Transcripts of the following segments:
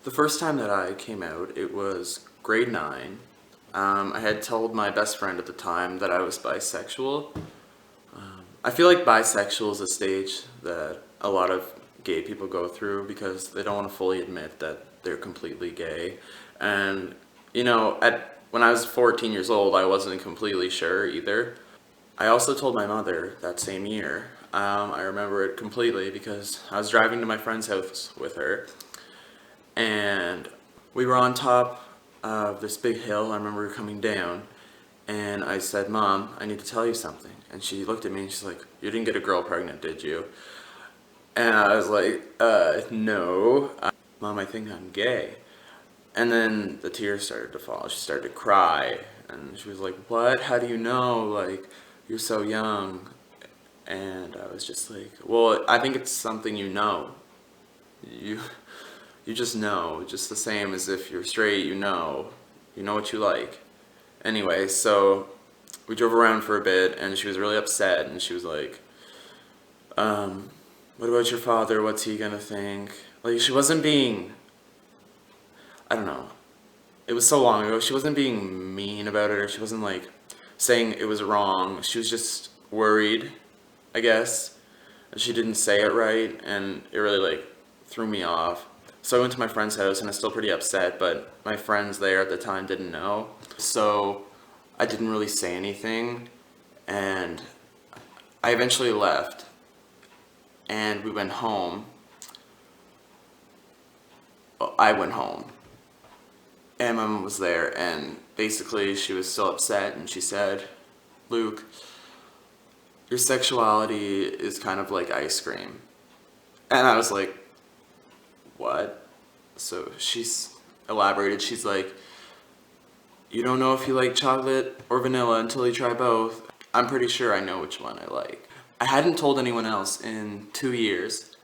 The first time that I came out, it was grade 9. I had told my best friend at the time that I was bisexual. I feel like bisexual is a stage that a lot of gay people go through because they don't want to fully admit that they're completely gay. And, when I was 14 years old, I wasn't completely sure either. I also told my mother that same year. I remember it completely because I was driving to my friend's house with her, and we were on top of this big hill. I remember coming down, and I said, "Mom, I need to tell you something." And she looked at me and she's like, "You didn't get a girl pregnant, did you?" And I was like, no. Mom, I think I'm gay." And then the tears started to fall. She started to cry, and she was like, "What? How do you know? Like, you're so young." And I was just like, "Well, I think it's something you know. You you just know, just the same as if you're straight, you know what you like." Anyway, so we drove around for a bit, and she was really upset, and she was like, "What about your father? What's he gonna think?" Like, she wasn't being, I don't know. It was so long ago. She wasn't being mean about it, or she wasn't like saying it was wrong. She was just worried, I guess. She didn't say it right, and it really like threw me off. So I went to my friend's house, and I was still pretty upset, but my friends there at the time didn't know. So I didn't really say anything, and I eventually left, and we went home. I went home, and my mom was there, and basically she was still upset, and she said, "Luke, your sexuality is kind of like ice cream." And I was like, "What?" So she's elaborated. She's like, "You don't know if you like chocolate or vanilla until you try both." I'm pretty sure I know which one I like. I hadn't told anyone else in 2 years,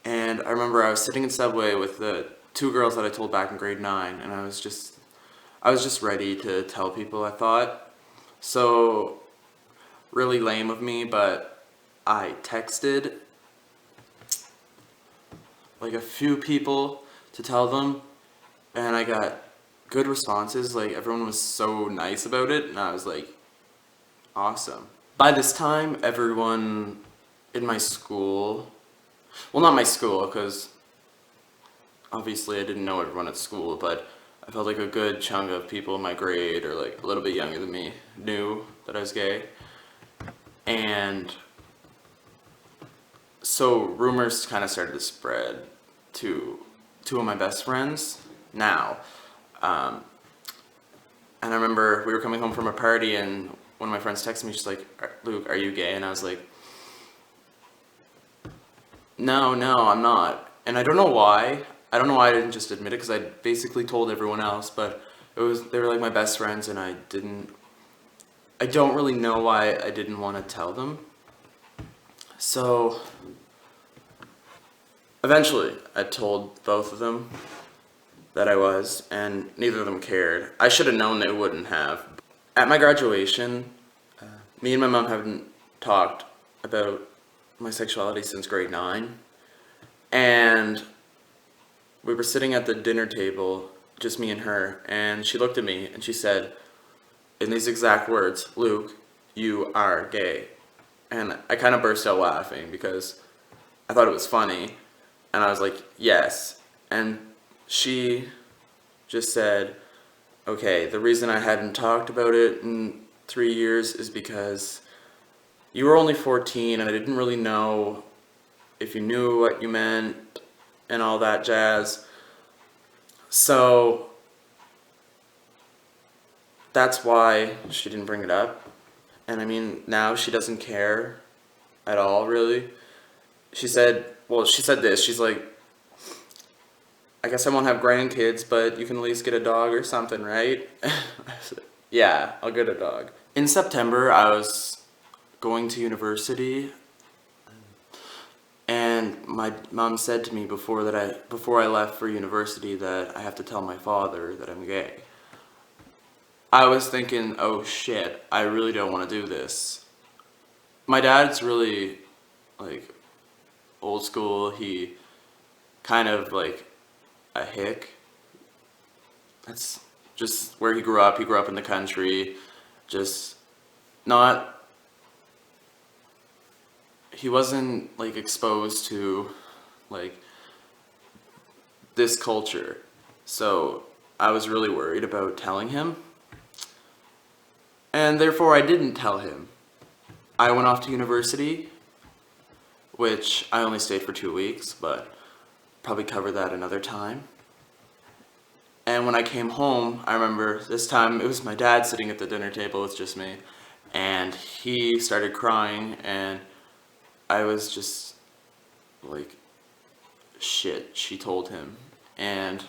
and I remember I was sitting in Subway with the two girls that I told back in grade 9, and I was just ready to tell people, I thought. So, really lame of me, but I texted like a few people to tell them, and I got good responses. Like, everyone was so nice about it, and I was like, awesome. By this time, everyone in my school, well, not my school, because obviously I didn't know everyone at school, but I felt like a good chunk of people in my grade, or like a little bit younger than me, knew that I was gay. And so rumors kind of started to spread to two of my best friends now. Um, and I remember we were coming home from a party, and one of my friends texted me, she's like, "Luke, are you gay?" And I was like, "No, no, I'm not." And I don't know why. I don't know why I didn't just admit it, because I basically told everyone else, but they were like my best friends, and I don't really know why I didn't want to tell them. So eventually I told both of them that I was, and neither of them cared. I should have known they wouldn't have. At my graduation, me and my mom haven't talked about my sexuality since grade 9, and we were sitting at the dinner table, just me and her, and she looked at me and she said, in these exact words, "Luke, you are gay." And I kind of burst out laughing because I thought it was funny, and I was like, "Yes." And she just said, "Okay, the reason I hadn't talked about it in 3 years is because you were only 14, and I didn't really know if you knew what you meant and all that jazz. So that's why she didn't bring it up." And I mean, now she doesn't care at all, really. She said this. She's like, "I guess I won't have grandkids, but you can at least get a dog or something, right?" I said, "Yeah, I'll get a dog." In September, I was going to university, and my mom said to me before I left for university that I have to tell my father that I'm gay. I was thinking, "Oh shit, I really don't want to do this." My dad's really like old school. He kind of like a hick. That's just where he grew up. He grew up in the country, just not, he wasn't like exposed to like this culture. So I was really worried about telling him, and therefore I didn't tell him. I went off to university, which I only stayed for 2 weeks, but probably cover that another time. And when I came home, I remember this time it was my dad sitting at the dinner table with just me, and he started crying, and I was just like, shit, she told him. And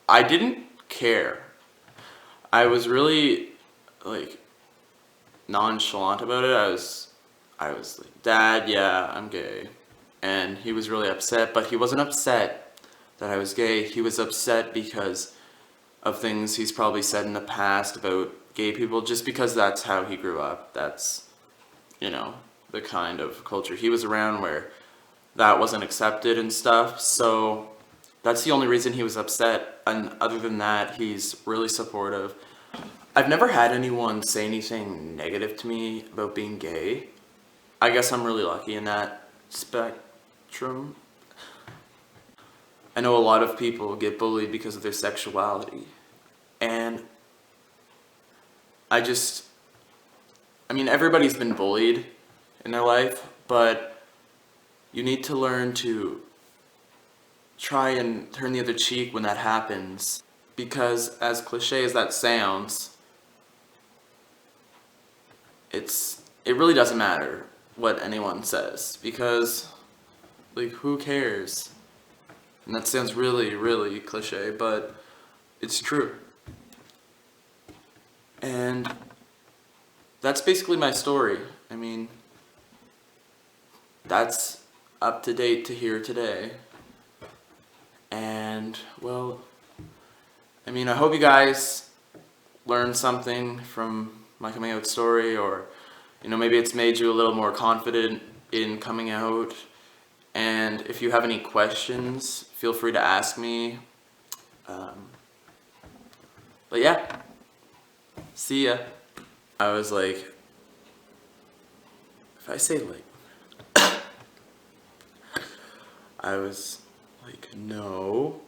I didn't care. I was really like nonchalant about it. I was like, Dad, yeah, I'm gay. And he was really upset, but he wasn't upset that I was gay. He was upset because of things he's probably said in the past about gay people, just because that's how he grew up. That's, you know, the kind of culture he was around where that wasn't accepted and stuff. So that's the only reason he was upset. And other than that, he's really supportive. I've never had anyone say anything negative to me about being gay. I guess I'm really lucky in that spectrum. I know a lot of people get bullied because of their sexuality. And everybody's been bullied in their life, but you need to learn to try and turn the other cheek when that happens. Because as cliche as that sounds, it really doesn't matter what anyone says, because like, who cares? And that sounds really, really cliche, but it's true. And that's basically my story. I mean, that's up to date to here today. And, well, I hope you guys learned something from my coming out story, or, maybe it's made you a little more confident in coming out. And if you have any questions, feel free to ask me. But yeah, see ya. I was like, if I say like, I was like, no.